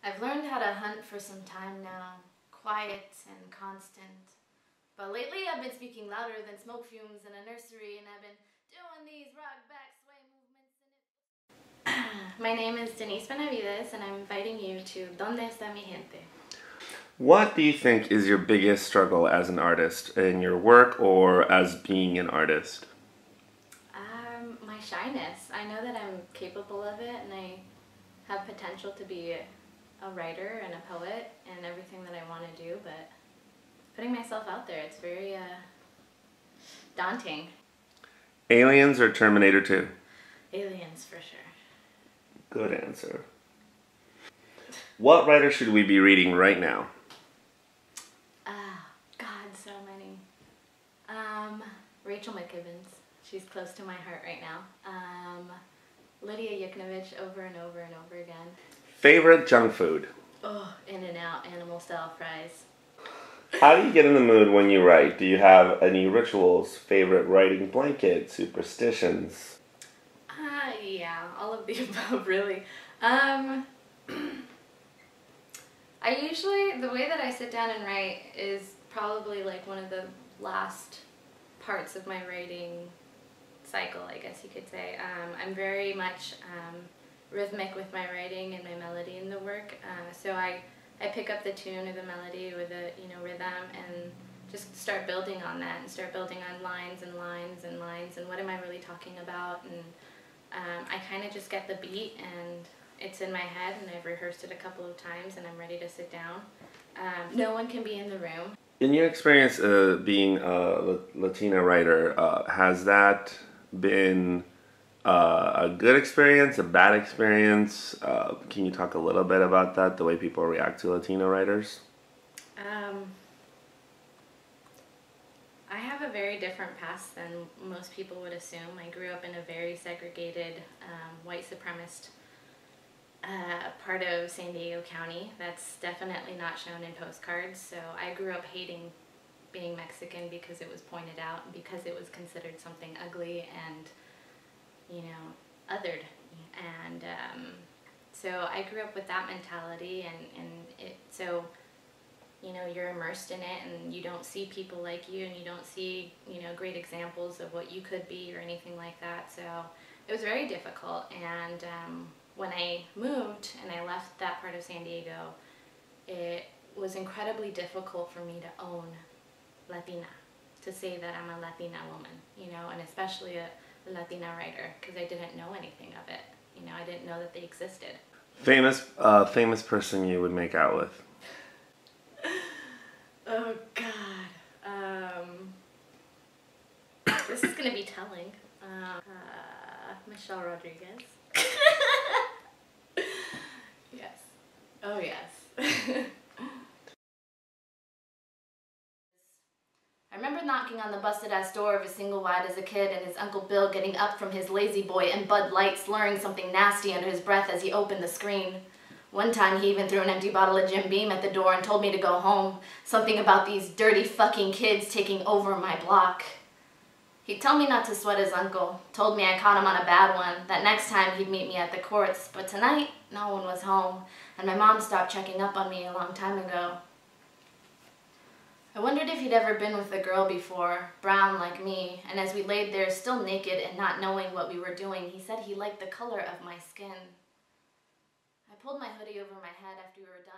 I've learned how to hunt for some time now, quiet and constant. But lately I've been speaking louder than smoke fumes in a nursery, and I've been doing these rock back sway movements. My name is Denise Benavides, and I'm inviting you to Donde Esta Mi Gente. What do you think is your biggest struggle as an artist, in your work or as being an artist? My shyness. I know that I'm capable of it, and I have potential to be a writer and a poet and everything that I want to do, but putting myself out there, it's very daunting. Aliens or Terminator 2? Aliens, for sure. Good answer. What writer should we be reading right now? God, so many. Rachel McKibbins. She's close to my heart right now. Lydia Yuknovich, over and over and over again. Favorite junk food? Oh, In-N-Out animal style fries. How do you get in the mood when you write? Do you have any rituals, favorite writing blanket, superstitions? Yeah, all of the above, really. The way that I sit down and write is probably like one of the last parts of my writing cycle, I guess you could say. I'm very much rhythmic with my writing and my melody in the work, so I pick up the tune or the melody or the rhythm and just start building on that and start building on lines and lines and lines and what am I really talking about, and I kind of just get the beat and it's in my head and I've rehearsed it a couple of times and I'm ready to sit down. No one can be in the room. In your experience being a Latina writer, has that been a good experience, a bad experience? Can you talk a little bit about that, the way people react to Latino writers? I have a very different past than most people would assume. I grew up in a very segregated, white supremacist part of San Diego County. That's definitely not shown in postcards. So I grew up hating being Mexican because it was pointed out and because it was considered something ugly and othered, and so I grew up with that mentality, so you're immersed in it and you don't see people like you and you don't see great examples of what you could be or anything like that, so it was very difficult. And when I moved and I left that part of San Diego, it was incredibly difficult for me to own Latina, to say that I'm a Latina woman, and especially a Latina writer, because I didn't know anything of it. I didn't know that they existed. Famous person you would make out with? Oh God. This is gonna be telling. Michelle Rodriguez. Yes. Oh yes. I remember knocking on the busted-ass door of a single wide as a kid and his Uncle Bill getting up from his lazy boy and Bud Light slurring something nasty under his breath as he opened the screen. One time he even threw an empty bottle of Jim Beam at the door and told me to go home. Something about these dirty fucking kids taking over my block. He'd tell me not to sweat his uncle, told me I caught him on a bad one, that next time he'd meet me at the courts, but tonight no one was home, and my mom stopped checking up on me a long time ago. I wondered if he'd ever been with a girl before, brown like me, and as we laid there still naked and not knowing what we were doing, he said he liked the color of my skin. I pulled my hoodie over my head after we were done.